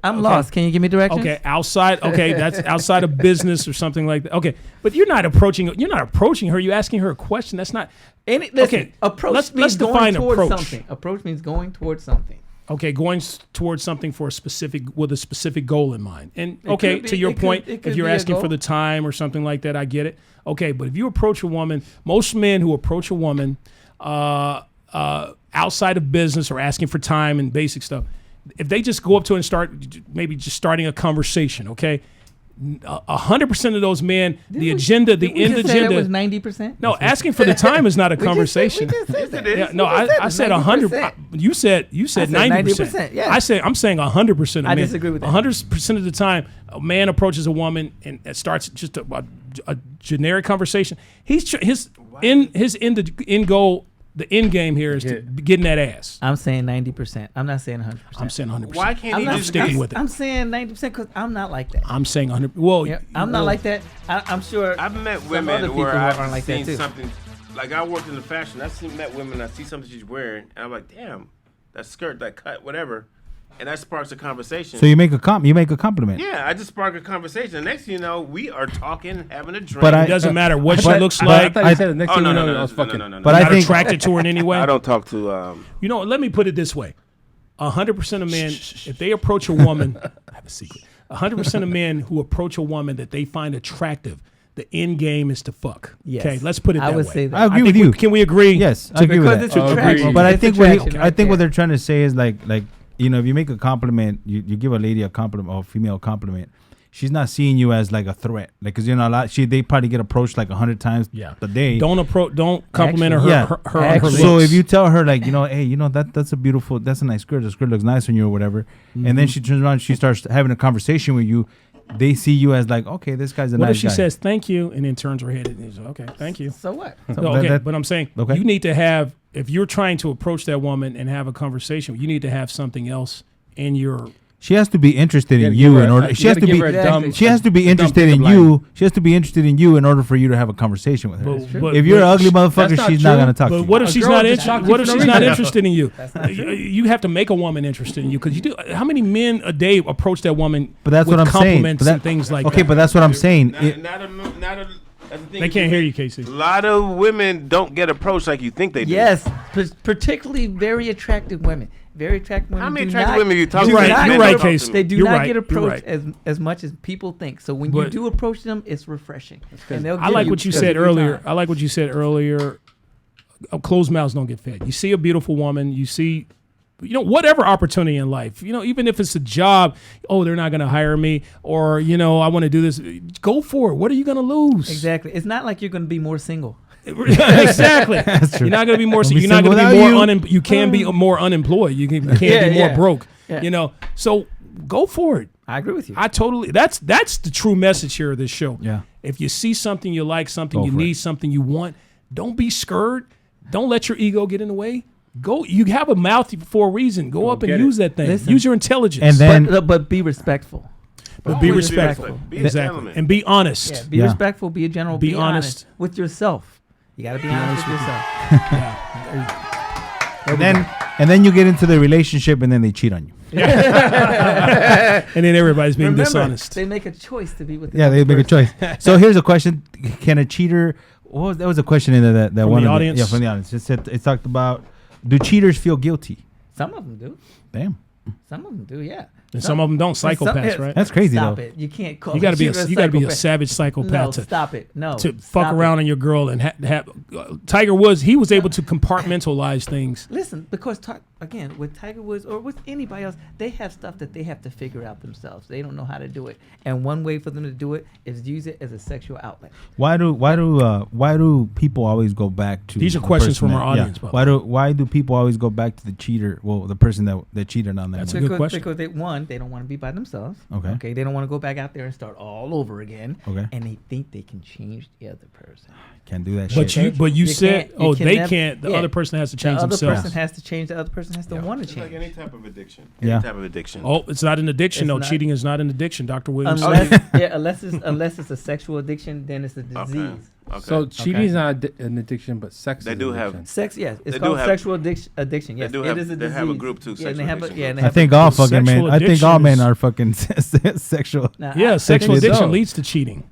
I'm lost. Can you give me directions? Okay, outside. Okay, that's outside of business or something like that. Okay, but you're not approaching her. You're asking her a question. That's not. Listen, Okay, approach let's means going define towards approach. something. Approach means going towards something. Okay, going towards something for a specific goal in mind. And It okay, could be- to your it could- point, it could if you're be a asking for goal. the time or something like that, I get it. Okay, but if you approach a woman, most men who approach a woman outside of business or asking for time and basic stuff, if they just go up to her and start maybe just starting a conversation, okay, 100% of those men, the agenda, the Did we end just say that was agenda. 90%? No, asking for the time is not a conversation. We just said that. Yeah, no, I said 100. You said 90%. Yeah. I'm saying 100% of men. I disagree with that. 100% of the time, a man approaches a woman and it starts just a generic conversation. His end goal. The end game here is to getting that ass. I'm saying 90%. I'm not saying 100%. I'm saying 100%. Why can't I'm he not just sticking with it. I'm saying 90% because I'm not like that. I'm saying 100. Well, Yeah, I'm not like that. I'm sure. I've met some women other people where who I've aren't like that seen too. something. Like I worked in the fashion. Met women. I see something she's wearing, and I'm like, damn, that skirt, that cut, whatever, and that sparks a conversation. So you make a compliment. Yeah, I just spark a conversation. The next thing you know, we are talking, having a drink. But it doesn't matter what she looks I like. thought you said the next thing no, you no, know, no, I was fucking. no. But You're I not think attracted to her in any way. I don't talk to. You know, let me put it this way: 100% of men, if they approach a woman, I have a secret. 100% of men who approach a woman that they find attractive, the end game is to fuck. Yes. Okay, let's put it that I would way. say that. I agree think with you. Can we agree? Yes, I agree with because that. it's attraction. But I It's think attraction right what there. they're trying to say is like if you make a compliment, you give a lady a compliment or a female compliment. She's not seeing you as like a threat, like because they probably get approached like 100 times a day. Don't compliment Actually, her on her looks. So if you tell her like hey, that's a nice skirt. The skirt looks nice on you or whatever, and then she turns around, she starts having a conversation with you. They see you as like, okay, this guy's a what nice if she guy. says thank you and then turns her head and says, okay, thank you. So what? No, okay, that- but I'm saying okay. you need to have, if you're trying to approach that woman and have a conversation, you need to have something else in your. She has to be interested in gotta you give her in a- order. you She has gotta to give be. her a dumb- She has to be a dumb interested in pickup you. line. She has to be interested in you in order for you to have a conversation with her. But, If you're an ugly motherfucker, That's not she's not true. gonna talk to But you. what if A she's girl not just talks to what you if for she's no not reason. interested in you? You have to make a woman interested in you because you do. How many men a day approach that woman? But that's with what I'm saying. compliments But that- and things like okay, that. but that's what I'm saying. Not a. That's the thing. They can't hear you, Casey. A lot of women don't get approached like you think they do. Yes, particularly very attractive women. Very attractive women. How many do attractive not- women you talk do to? You're right. not You're get right, appro- Casey. They do You're not right. get You're approached right. as much as people think. So when you But- do approach them, it's refreshing. And they'll I give like what you a said good earlier. time. I like what you said earlier. Closed mouths don't get fed. You see a beautiful woman, you see, whatever opportunity in life, even if it's a job, they're not going to hire me, or, I want to do this. Go for it. What are you going to lose? Exactly. It's not like you're going to be more single. Exactly. That's true. You're not going to be more. Don't be You're not going to single be more. without you. You can be more unemployed. You can't Yeah, be more yeah. broke. Yeah. So go for it. I agree with you. I totally. That's the true message here of this show. Yeah. If you see something you like, something Go you for need, it. something you want, don't be scared. Don't let your ego get in the way. Go. You have a mouth for a reason. Go up and get it. use that thing. Listen. Use your intelligence. And then- but be respectful. but be Always respectful. Be a Exactly. gentleman. And be honest. Yeah, be Yeah. respectful. Be a general. Be Be honest. honest with yourself. You got to be honest with yourself. And then you get into the relationship, and then they cheat on you. And then everybody's being Remember, dishonest. they make a choice to be with. Yeah, they make a choice. So here's a question: can a cheater? That was a question in there that one the of audience? Yeah, from the audience. It talked about: do cheaters feel guilty? Some of them do. Damn, Some of them do. Yeah. And some of them don't. Psychopaths, right? that's crazy Stop though. it. You can't call. You got to be a cheater savage psychopath No, to stop it. No. to fuck stop around it. on your girl and have Tiger Woods. He was able to compartmentalize things. Listen, because again, with Tiger Woods or with anybody else, they have stuff that they have to figure out themselves. They don't know how to do it, and one way for them to do it is use it as a sexual outlet. Why do people always go back to? These are the questions person from our that- audience, by the Why do people always go back to the cheater? Well, the person that cheated on them. That's a good question. Because they don't want to be by themselves. Okay. They don't want to go back out there and start all over again. Okay. And they think they can change the other person. Can't do that But shit. you You said, can't- you can they never- can't. The yeah. other person has to The change other themselves. person has to change. The other person has to want to It's like change. any type of addiction. Yeah. Any type of addiction. Oh, it's not an addiction. It's No, not. cheating is not an addiction. Dr. Williams. Unless it's a sexual addiction, then it's a disease. Okay. So cheating is not an addiction, but sex. They is do an have- addiction. Sex, yes, it's They do called have- sexual addiction. Yes, do it have- is a they disease. have a group too, Yeah, and sexual they have addiction and they I have think a- all fucking men. Sexual I think all addiction men is- are fucking sexual. Now, Yeah, I sexual think addiction so. leads to cheating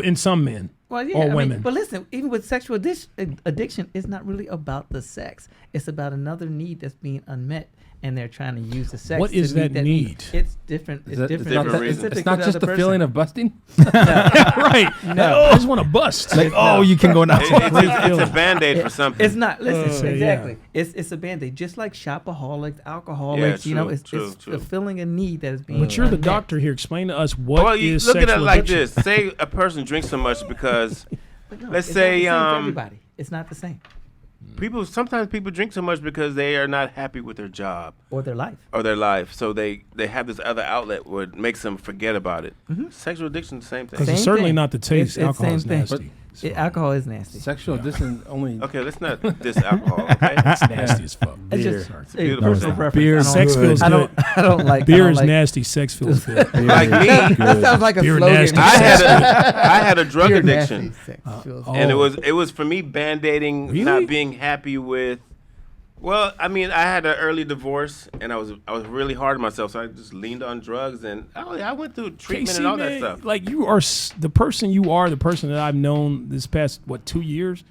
in some men. Well, yeah, or women. but listen, even with sexual addiction, it's not really about the sex. It's about another need that's being unmet, and they're trying to use the sex. What to is meet that need? It's different. It's different. different reason. It's not just the feeling of busting. Right. I just want to bust. Like, oh, you can go now. It's a Band-Aid for something. It's not. Listen, exactly. Yeah. It's a Band-Aid, just like shopaholics, alcoholics. Yeah, it's true. fulfilling a need that is being. But you're the unmet. doctor here. Explain to us what Well, you is look at sexual it like addiction. this. Say a person drinks so much because But no, let's it's say, not the same for everybody. It's not the same. sometimes people drink so much because they are not happy with their job Or their life. or their life, so they have this other outlet where it makes them forget about it. Sexual addiction, the same thing. Because it's Same certainly thing. not the taste. It's Alcohol same is thing. nasty. Alcohol is nasty. Sexual addiction only. Okay, let's not diss alcohol. Okay, It's nasty as fuck. It's just It's a beautiful personal thing. preference. Beer, I don't- Sex feels I good. don't. I don't like. I Beer don't is like, nasty. Sex feels good. Like me, That sounds like a Beer slogan. nasty. I had a drug Beer addiction. nasty, sex feels oh. And it was for me Band-Aiding, Really? not being happy with. Well, I mean, I had an early divorce, and I was really hard on myself, so I just leaned on drugs, and I went through treatment KC, and all man, that stuff. like you are the person you are, the person that I've known this past 2 years.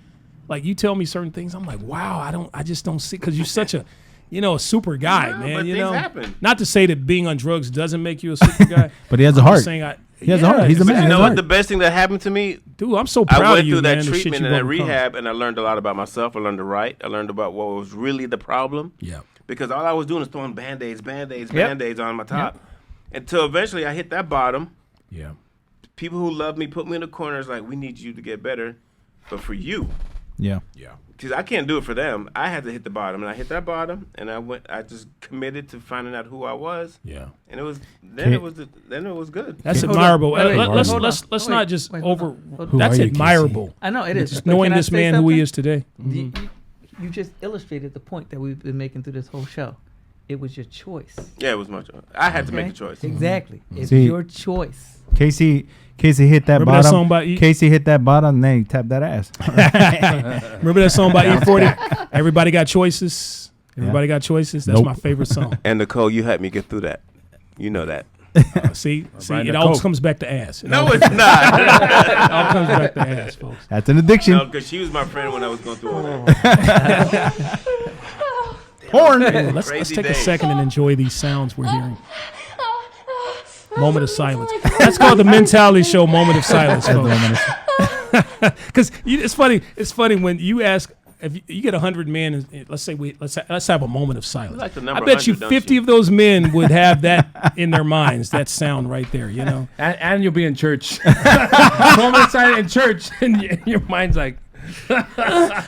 Like you tell me certain things, I'm like, wow, I just don't see, because you're such a, a super guy, Yeah, man. but You things know, happen. not to say that being on drugs doesn't make you a super guy, But he has a I'm heart. just saying He has a heart. He's a it's- man. You He has know a what? heart. The best thing that happened to me, Dude, I'm so proud I went of you, through man. that the shit treatment you've and that overcome. rehab, and I learned a lot about myself. I learned to write. I learned about what was really the problem. Yeah. Because all I was doing is throwing Band-Aids on my top. Until eventually I hit that bottom. Yeah. People who love me put me in the corner. It's like, we need you to get better. But for you, Yeah. Yeah. because I can't do it for them, I had to hit the bottom. And I hit that bottom, and I just committed to finding out who I was. Yeah. And then it was good. That's Hold on. admirable. Wait, Let's hold on. let's Wait, not just wait, hold over. on. Hold on. That's Who are you, admirable. I know it is. Just but knowing can I this say man who he something? is today. You just illustrated the point that we've been making through this whole show. It was your choice. Yeah, it was much. I had to make Okay? a choice. Exactly. It's See- your choice. Casey hit that Remember bottom. that song by E? Casey hit that bottom, and then he tapped that ass. Remember that song by E40? Everybody got choices. Everybody got choices. That's Nope. my favorite song. And Nicole, you helped me get through that. You know that. See, Right, it the always coke. comes back to ass. It No, always, it's not. it all comes back to ass, folks. That's an addiction. No, because she was my friend when I was going through all that. Porn. Hey, let's Crazy take a days. second and enjoy these sounds we're hearing. Moment of silence. That's called the Mentality Show. Moment of silence, folks. Because it's funny. It's funny when you ask. If you get 100 men, and let's say let's have a moment of silence. like the I number bet you 100, don't 50 you? of those men would have that in their minds. That sound right there. You know. And you'll be in church. Moment of silence in church, and your mind's like, that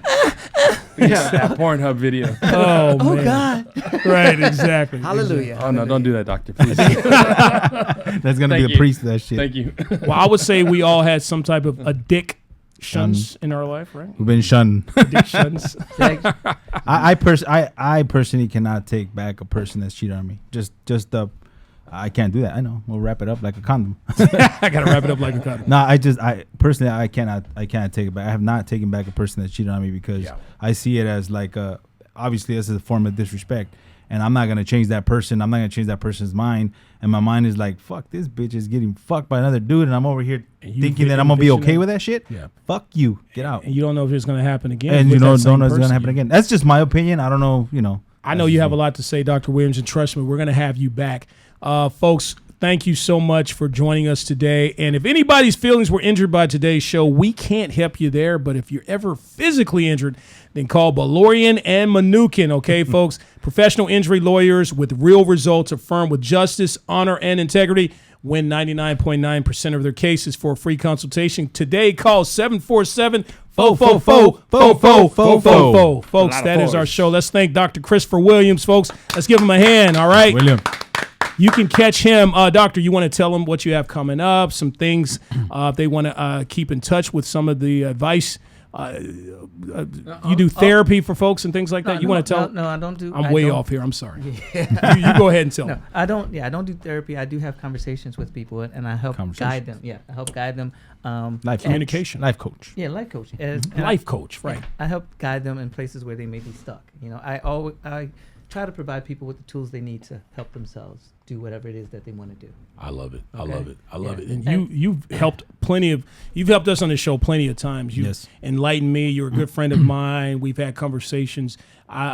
Pornhub video. Oh, Oh man. God. Right. Exactly. Hallelujah. Oh no, don't do that, doctor, please. That's gonna Thank be a you. priest of that shit. Thank you. Well, I would say we all had some type of addictions in our life, right? We've been shunned. Addictions. I personally cannot take back a person that's cheated on me. Just the, I can't do that. I know. We'll wrap it up like a condom. I gotta wrap it up like a cut. No, I personally I cannot take it back. I have not taken back a person that cheated on me because Yeah. I see it as like obviously this is a form of disrespect, and I'm not gonna change that person. I'm not gonna change that person's mind, and my mind is like, fuck, this bitch is getting fucked by another dude, and I'm over here And you thinking that I'm gonna be envision okay it? with that shit. Yeah. Fuck you, get out. And you don't know if it's gonna happen again. And you with know, that same don't know if it's person. gonna happen again. That's just my opinion. I don't know. I know you have a lot to say, Dr. Williams, and trust me, we're going to have you back. Folks, thank you so much for joining us today. And if anybody's feelings were injured by today's show, we can't help you there. But if you're ever physically injured, then call Beloryan and Manukyan, okay, folks? Professional injury lawyers with real results, affirmed with justice, honor, and integrity. Win 99.9% of their cases for a free consultation. Today, call 747-444-4444. Folks, that is our show. Let's thank Dr. Christopher Williams, folks. Let's give him a hand, all right? William. You can catch him. Doctor, you want to tell them what you have coming up, some things if they want to keep in touch with some of the advice. You do therapy for folks and things like that. You want to tell? No, I don't do. I'm I way don't- off here. I'm sorry. You go ahead and tell No, them. I don't. Yeah, I don't do therapy. I do have conversations with people, and I help guide them. Yeah, I help guide them. Life Communication. Life coach. Yeah, life coaching. Life coach, right. I help guide them in places where they may be stuck. I try to provide people with the tools they need to help themselves do whatever it is that they want to do. I love it. I Okay. love it. I love Yeah. it. And you've helped you've helped us on the show plenty of times. You've Yes. enlightened me. You're a good friend of mine. We've had conversations.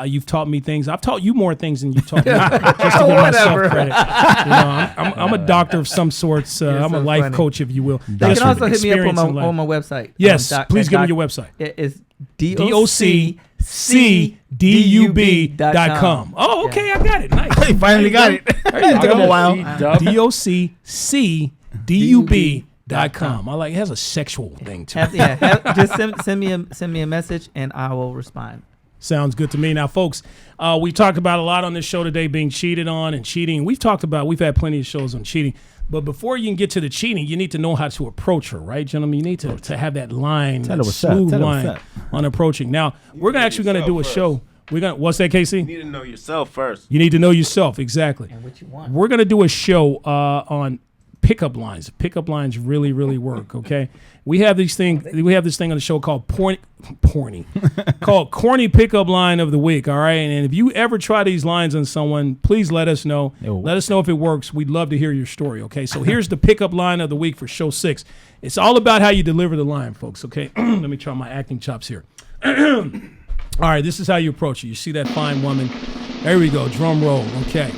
You've taught me things. I've taught you more things than you've taught me. Just to give myself credit. I'm a doctor of some sorts. I'm a so life funny. coach, if you will. They Just can from also hit me up experience in life. on my website. Yes, please give me your website. It's DOCCDUB.com. Oh, okay, I got it. Nice. He finally got it. It took him a while. DOCCDUB.com. I like it has a sexual thing to it. Just send me a message and I will respond. Sounds good to me. Now, folks, we talked about a lot on this show today, being cheated on and cheating. We've had plenty of shows on cheating. But before you can get to the cheating, you need to know how to approach her, right, gentlemen? You need to have that line, Tell her that what's up. smooth Tell her line what's on approaching. Now, we're actually going to do a show. What's that, Casey? You need to know yourself first. You need to know yourself, exactly. And what you want. We're going to do a show on pickup lines. Pickup lines really, really work, okay? We have this thing on the show called called Corny Pickup Line of the Week, all right? And if you ever try these lines on someone, please let us know. Yo. Let us know if it works. We'd love to hear your story, okay? So here's the pickup line of the week for show 6. It's all about how you deliver the line, folks, okay? Let me try my acting chops here. All right, this is how you approach it. You see that fine woman. There we go. Drum roll. Okay.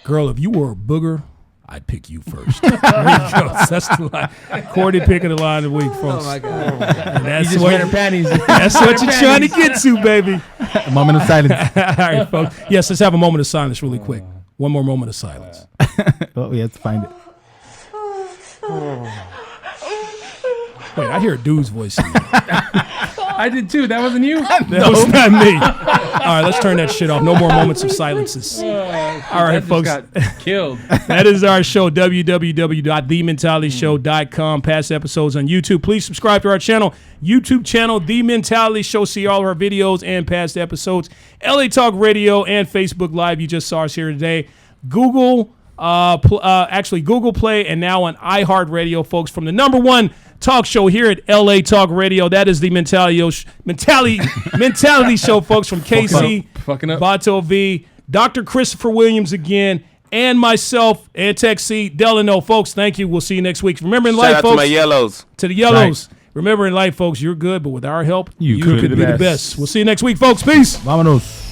Girl, if you were a booger, I'd pick you first. There you go. That's the line. Corny picking the line of the week, folks. Oh my God. And that's You just what, wear her panties. that's what you're trying to get to, baby. A moment of silence. All right, folks. Yes, let's have a moment of silence really quick. One more moment of silence. Oh, we have to find it. Wait, I hear a dude's voice in there. I did too. That wasn't you? That was not me. All right, let's turn that shit off. No more moments of silences. All right, That just folks. got killed. That is our show, www.thementalityshow.com. Past episodes on YouTube. Please subscribe to our channel, YouTube channel, The Mentality Show. See all of our videos and past episodes. LA Talk Radio and Facebook Live. You just saw us here today. Google Play and now on iHeart Radio, folks, from the #1 talk show here at LA Talk Radio. That is the Mentality Show, folks, from KC, Fucking up. Bato V, Dr. Christopher Williams again, and myself, and Tech C, Delano. Folks, thank you. We'll see you next week. Remember in Shout life, out folks, to my yellows. to the yellows. Remember in life, folks, you're good, but with our help, You could could be be the the best. We'll see you next week, folks. Peace. Vámonos.